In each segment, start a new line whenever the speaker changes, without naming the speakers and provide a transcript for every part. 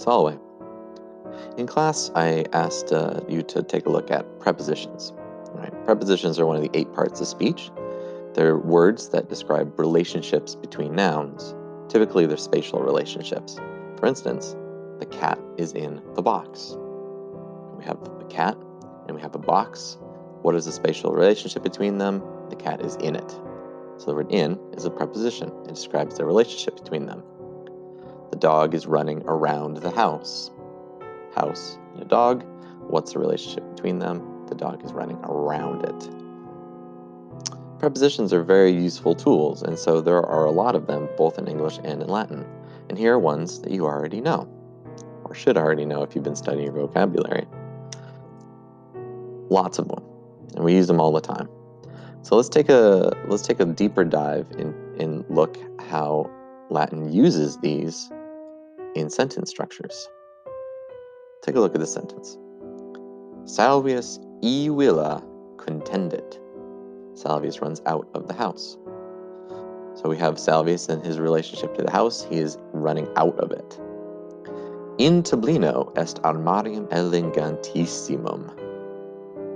Salve. In class, I asked you to take a look at prepositions. Right? Prepositions are one of the 8 parts of speech. They're words that describe relationships between nouns. Typically, they're spatial relationships. For instance, the cat is in the box. We have the cat and we have a box. What is the spatial relationship between them? The cat is in it. So the word in is a preposition. It describes the relationship between them. The dog is running around the house. House and a dog. What's the relationship between them? The dog is running around it. Prepositions are very useful tools, and so there are a lot of them, both in English and in Latin. And here are ones that you already know, or should already know if you've been studying your vocabulary. Lots of them, and we use them all the time. So let's take a deeper dive and look how Latin uses these in sentence structures. Take a look at this sentence. Salvius villa contendit. Salvius runs out of the house. So we have Salvius and his relationship to the house. He is running out of it. In tablino est armarium elegantissimum.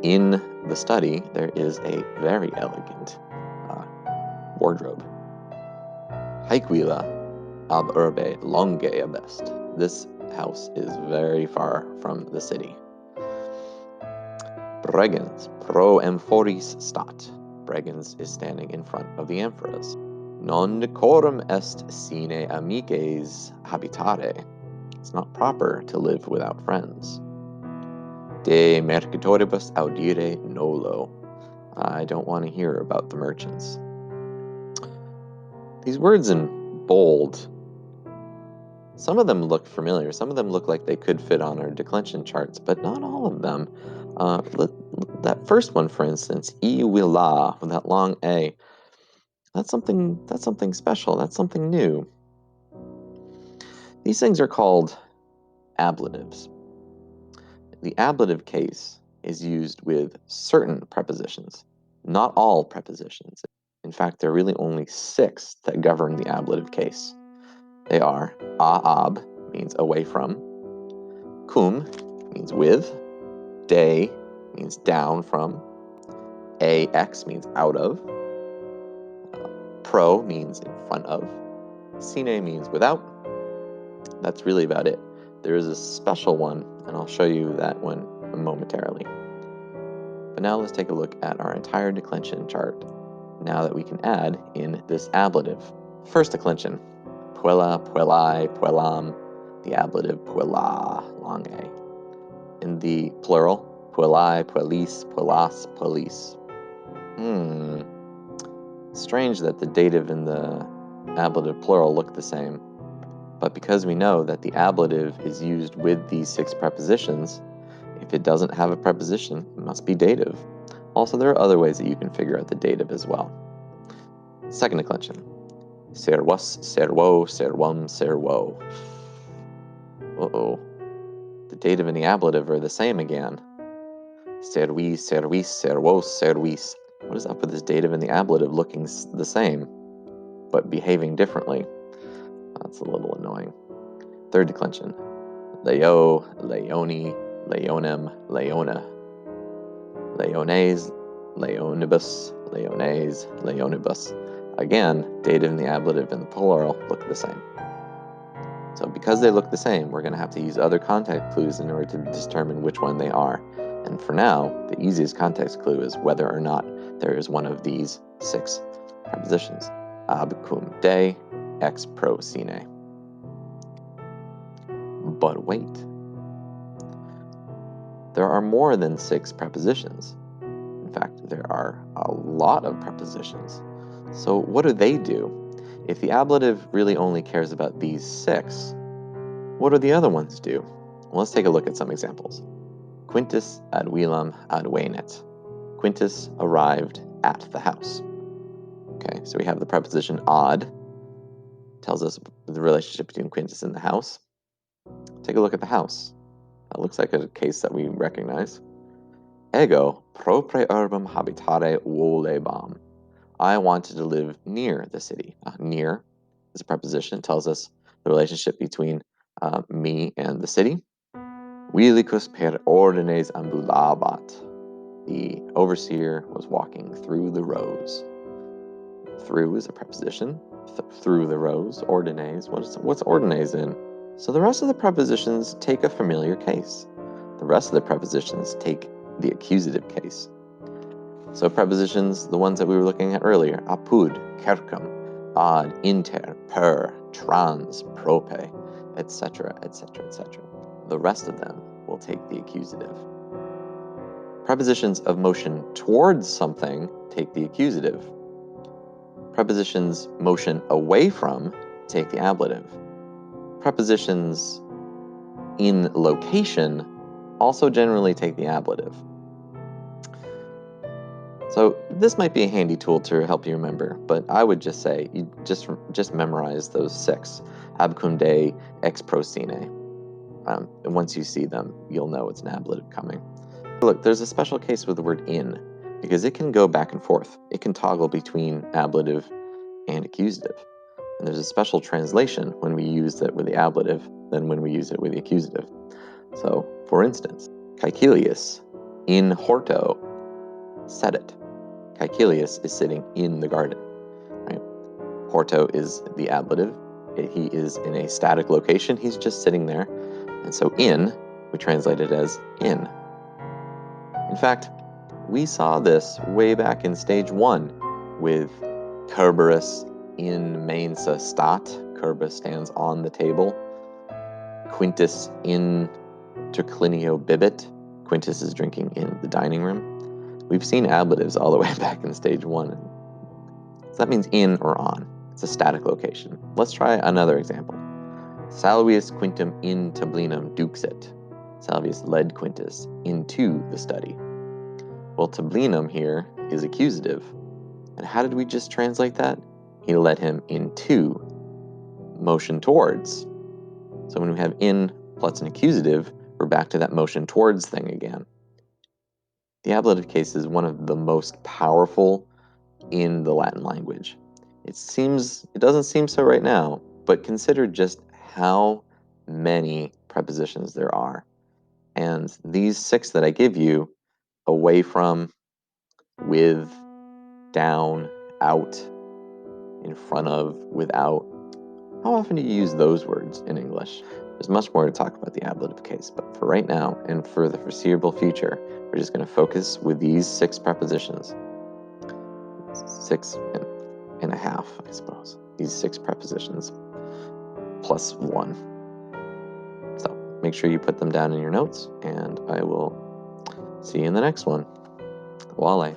In the study, there is a very elegant wardrobe. Haec villa ab urbe longe abest. This house is very far from the city. Bregens pro amphoris stat. Bregens is standing in front of the amphoras. Non decorum est sine amices habitare. It's not proper to live without friends. De mercatoribus audire nolo. I don't want to hear about the merchants. These words in bold, some of them look familiar. Some of them look like they could fit on our declension charts, but not all of them. That first one, for instance, villa, with that long A, that's something special. That's something new. These things are called ablatives. The ablative case is used with certain prepositions, not all prepositions. In fact, there are really only 6 that govern the ablative case. They are ab, means away from, cum means with, de means down from, ax means out of, pro means in front of, sine means without. That's really about it. There is a special one, and I'll show you that one momentarily. But now let's take a look at our entire declension chart, now that we can add in this ablative. First declension, puella, puellae, puellam, the ablative puella, long A. In the plural, puellae, puellis, puellas, puellis. Strange that the dative and the ablative plural look the same. But because we know that the ablative is used with these 6 prepositions, if it doesn't have a preposition, it must be dative. Also, there are other ways that you can figure out the dative as well. Second declension. Servus, servo, servum, servo. Uh-oh. The dative and the ablative are the same again. Servis, servis, servos, servis. What is up with this dative and the ablative looking the same, but behaving differently? That's a little annoying. Third declension. Leo, leoni, leonem, leona. Leones, leonibus, leones, leonibus. Again, dative and the ablative and the plural look the same. So because they look the same, we're going to have to use other context clues in order to determine which one they are. And for now, the easiest context clue is whether or not there is one of these 6 prepositions. Ab, cum, de, ex, pro, sine. But wait. There are more than 6 prepositions. In fact, there are a lot of prepositions. So what do they do? If the ablative really only cares about these 6, what do the other ones do? Well, let's take a look at some examples. Quintus ad villam advenet. Quintus arrived at the house. Okay, so we have the preposition ad, tells us the relationship between Quintus and the house. Take a look at the house. That looks like a case that we recognize. Ego propre urbum habitare volebam. I wanted to live near the city. Near is a preposition. It tells us the relationship between me and the city. Vilicus per ordines ambulabat. The overseer was walking through the rows. Through is a preposition. Through the rows. Ordines. What's ordines in? So the rest of the prepositions take a familiar case. The rest of the prepositions take the accusative case. So prepositions, the ones that we were looking at earlier, apud, cercum, ad, inter, per, trans, prope, etc., etc., etc. The rest of them will take the accusative. Prepositions of motion towards something take the accusative. Prepositions motion away from take the ablative. Prepositions in location also generally take the ablative. So this might be a handy tool to help you remember, but I would just say you just memorize those 6. Abcunde, ex proscene. And once you see them, you'll know it's an ablative coming. Look, there's a special case with the word in, because it can go back and forth. It can toggle between ablative and accusative. And there's a special translation when we use it with the ablative than when we use it with the accusative. So, for instance, Caecilius in horto sedet. Caecilius is sitting in the garden. Right? Horto is the ablative. He is in a static location. He's just sitting there. And so in, we translate it as in. In fact, we saw this way back in stage 1 with Cerberus in mensa stat. Cerberus stands on the table. Quintus in triclinio bibit. Quintus is drinking in the dining room. We've seen ablatives all the way back in stage 1. So that means in or on. It's a static location. Let's try another example. Salvius quintum in tablinum duxit. Salvius led Quintus into the study. Well, tablinum here is accusative. And how did we just translate that? He led him into, motion towards. So when we have in plus an accusative, we're back to that motion towards thing again. The ablative case is one of the most powerful in the Latin language. It doesn't seem so right now, but consider just how many prepositions there are. And these 6 that I give you, away from, with, down, out, in front of, without, how often do you use those words in English? There's much more to talk about the ablative case, but for right now and for the foreseeable future, we're just going to focus with these 6 prepositions. 6 and a half, I suppose. These 6 prepositions plus 1. So make sure you put them down in your notes, and I will see you in the next one. Wale.